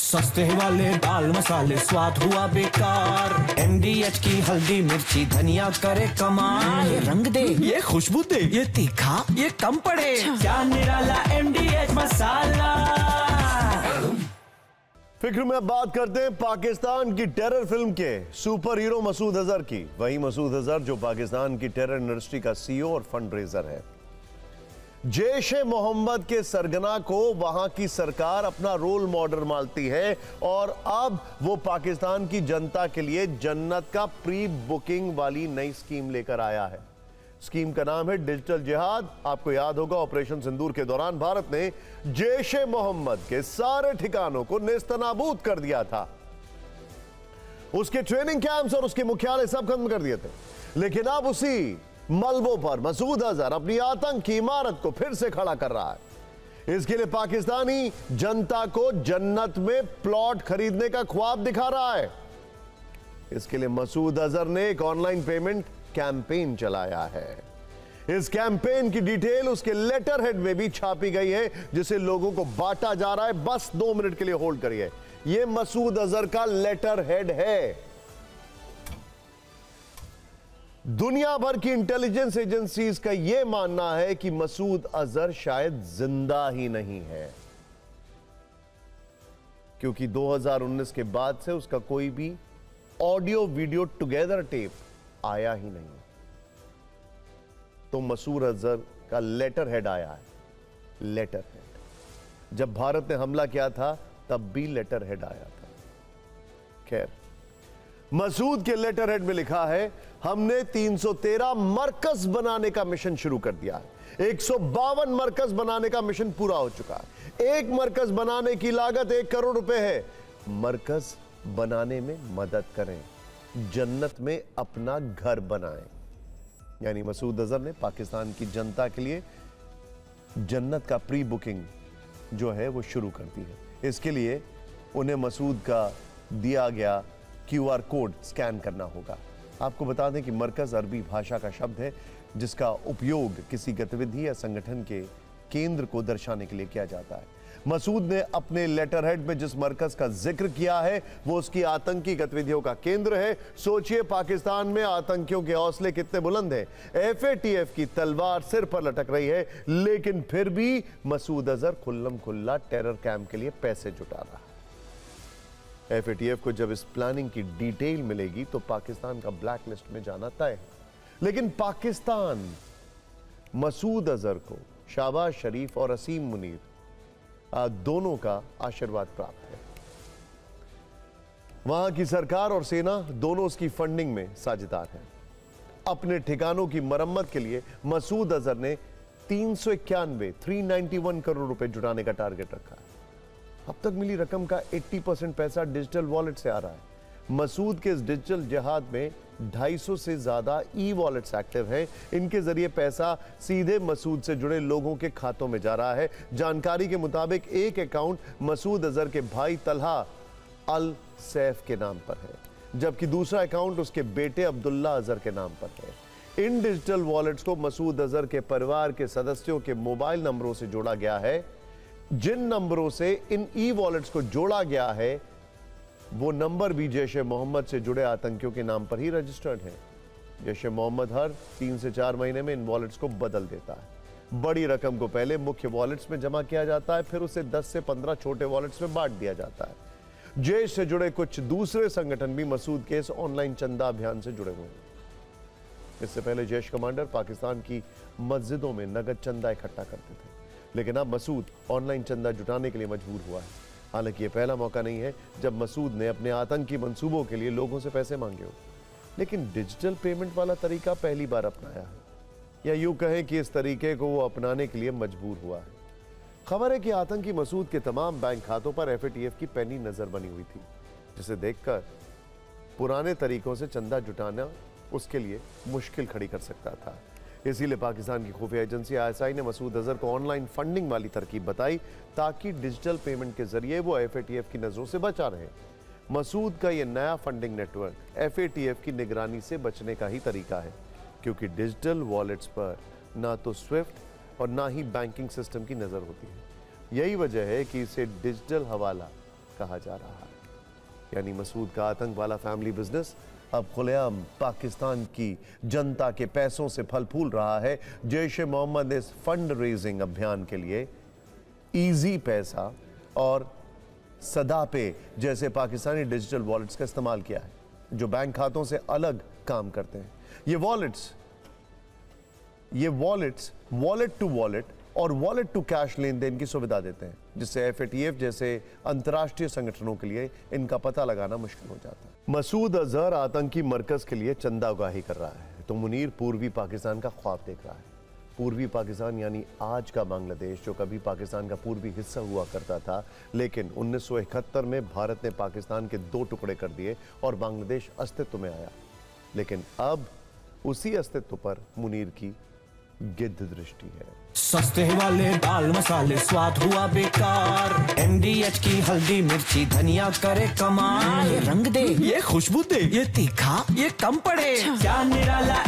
सस्ते वाले दाल मसाले स्वाद हुआ बेकार। MDH की हल्दी मिर्ची धनिया करे कमाल। ये रंग दे, ये खुशबू दे, ये तीखा, ये कम पड़े। क्या निराला MDH मसाला। फिक्र में बात करते हैं पाकिस्तान की टेरर फिल्म के सुपर हीरो मसूद अजहर की। वही मसूद अजहर जो पाकिस्तान की टेरर इंडस्ट्री का CEO और फंड रेजर है। जैश-ए मोहम्मद के सरगना को वहां की सरकार अपना रोल मॉडल मानती है और अब वो पाकिस्तान की जनता के लिए जन्नत का प्री बुकिंग वाली नई स्कीम लेकर आया है। स्कीम का नाम है डिजिटल जिहाद। आपको याद होगा ऑपरेशन सिंदूर के दौरान भारत ने जैश-ए मोहम्मद के सारे ठिकानों को नेस्तनाबूद कर दिया था। उसके ट्रेनिंग कैंप्स और उसके मुख्यालय सब खत्म कर दिए थे। लेकिन अब उसी मलबों पर मसूद अजहर अपनी आतंकी इमारत को फिर से खड़ा कर रहा है। इसके लिए पाकिस्तानी जनता को जन्नत में प्लॉट खरीदने का ख्वाब दिखा रहा है। इसके लिए मसूद अजहर ने एक ऑनलाइन पेमेंट कैंपेन चलाया है। इस कैंपेन की डिटेल उसके लेटर हेड में भी छापी गई है, जिसे लोगों को बांटा जा रहा है। बस 2 मिनट के लिए होल्ड करिए। यह मसूद अजहर का लेटर हेड है। दुनिया भर की इंटेलिजेंस एजेंसीज का यह मानना है कि मसूद अजहर शायद जिंदा ही नहीं है, क्योंकि 2019 के बाद से उसका कोई भी ऑडियो वीडियो टुगेदर टेप आया ही नहीं। तो मसूद अजहर का लेटर हेड आया है। लेटर हेड जब भारत ने हमला किया था तब भी लेटर हेड आया था। खैर, मसूद के लेटर हेड में लिखा है, हमने 313 मरकज बनाने का मिशन शुरू कर दिया है। 152 मरकज बनाने का मिशन पूरा हो चुका है। एक मरकज बनाने की लागत 1 करोड़ रुपए है। मरकज बनाने में मदद करें, जन्नत में अपना घर बनाएं। यानी मसूद अजहर ने पाकिस्तान की जनता के लिए जन्नत का प्री बुकिंग जो है वो शुरू कर दी है। इसके लिए उन्हें मसूद का दिया गया QR कोड स्कैन करना होगा। आपको बता दें कि मरकज अरबी भाषा का शब्द है, जिसका उपयोग किसी गतिविधि या संगठन के केंद्र को दर्शाने के लिए किया जाता है। मसूद ने अपने लेटर हेड में जिस मरकज का जिक्र किया है वो उसकी आतंकी गतिविधियों का केंद्र है। सोचिए पाकिस्तान में आतंकियों के हौसले कितने बुलंद हैं। FATF की तलवार सिर पर लटक रही है, लेकिन फिर भी मसूद अजहर खुल्लम खुल्ला टेरर कैंप के लिए पैसे जुटा रहा है। FATF को जब इस प्लानिंग की डिटेल मिलेगी तो पाकिस्तान का ब्लैक लिस्ट में जाना तय है। लेकिन पाकिस्तान मसूद अजहर को शाहबाज शरीफ और असीम मुनीर दोनों का आशीर्वाद प्राप्त है। वहां की सरकार और सेना दोनों उसकी फंडिंग में साझेदार हैं। अपने ठिकानों की मरम्मत के लिए मसूद अजहर ने 391 करोड़ रुपए जुटाने का टारगेट रखा है। अब तक मिली रकम का 80% पैसा डिजिटल वॉलेट से आ रहा है। मसूद के इस डिजिटल जिहाद में 250 से ज्यादा ई-वॉलेट्स एक्टिव हैं। इनके जरिए पैसा सीधे मसूद से जुड़े लोगों के खातों में जा रहा है। जानकारी के मुताबिक एक अकाउंट मसूद अजहर के भाई तलहा अल सैफ के नाम पर है, जबकि दूसरा अकाउंट उसके बेटे अब्दुल्ला अजहर के नाम पर है। इन डिजिटल वॉलेट्स को मसूद अजहर के परिवार के सदस्यों के मोबाइल नंबरों से जोड़ा गया है। जिन नंबरों से इन ई-वॉलेट्स को जोड़ा गया है वो नंबर भी जैश-ए मोहम्मद से जुड़े आतंकियों के नाम पर ही रजिस्टर्ड है। जैश-ए मोहम्मद हर 3 से 4 महीने में इन वॉलेट्स को बदल देता है। बड़ी रकम को पहले मुख्य वॉलेट्स में जमा किया जाता है, फिर उसे 10 से 15 छोटे वॉलेट्स में बांट दिया जाता है। जैश से जुड़े कुछ दूसरे संगठन भी मसूद के इस ऑनलाइन चंदा अभियान से जुड़े हुए हैं। इससे पहले जैश कमांडर पाकिस्तान की मस्जिदों में नगद चंदा इकट्ठा करते थे, लेकिन अब मसूद ऑनलाइन चंदा जुटाने के लिए मजबूर हुआ है। हालांकि यह पहला मौका नहीं है जब मसूद ने अपने आतंकी मंसूबों के लिए लोगों से पैसे मांगे हो, लेकिन डिजिटल पेमेंट वाला तरीका पहली बार अपनाया है, या यूं कहें कि इस तरीके को वो अपनाने के लिए मजबूर हुआ है। खबर है कि आतंकी मसूद के तमाम बैंक खातों पर FATF की पैनी नजर बनी हुई थी, जिसे देखकर पुराने तरीकों से चंदा जुटाना उसके लिए मुश्किल खड़ी कर सकता था। इसीलिए पाकिस्तान की खुफिया एजेंसी ISI ने मसूद अजहर को ऑनलाइन फंडिंग वाली तरकीब बताई, ताकि डिजिटल पेमेंट के जरिए वो FATF की नजरों से बचा रहे। मसूद का यह नया फंडिंग नेटवर्क FATF की निगरानी से बचने का ही तरीका है, क्योंकि डिजिटल वॉलेट्स पर ना तो स्विफ्ट और ना ही बैंकिंग सिस्टम की नजर होती है। यही वजह है कि इसे डिजिटल हवाला कहा जा रहा है। यानी मसूद का आतंक वाला फैमिली बिजनेस अब खुलेआम पाकिस्तान की जनता के पैसों से फल फूल रहा है। जैश ए मोहम्मद ने इस फंड रेजिंग अभियान के लिए इजी पैसा और सदापे जैसे पाकिस्तानी डिजिटल वॉलेट्स का इस्तेमाल किया है, जो बैंक खातों से अलग काम करते हैं। ये वॉलेट्स वॉलेट टू वॉलेट और वॉलेट टू कैश लेन देन की सुविधा देते हैं, जिससे FATF जैसे अंतर्राष्ट्रीय संगठनों के लिए इनका पता लगाना मुश्किल हो जाता है। मसूद अजहर आतंकी मरकज के लिए चंदा उगाही कर रहा है, तो मुनीर पूर्वी पाकिस्तान का ख्वाब देख रहा है। पूर्वी पाकिस्तान यानी आज का बांग्लादेश, जो कभी पाकिस्तान का पूर्वी हिस्सा हुआ करता था, लेकिन 1971 में भारत ने पाकिस्तान के 2 टुकड़े कर दिए और बांग्लादेश अस्तित्व में आया। लेकिन अब उसी अस्तित्व पर मुनीर की गिद्ध दृष्टि है। सस्ते वाले दाल मसाले स्वाद हुआ बेकार, MDH की हल्दी मिर्ची धनिया करे कमाल। ये रंग दे, ये खुशबू दे, ये तीखा, ये कम पड़े, क्या निराला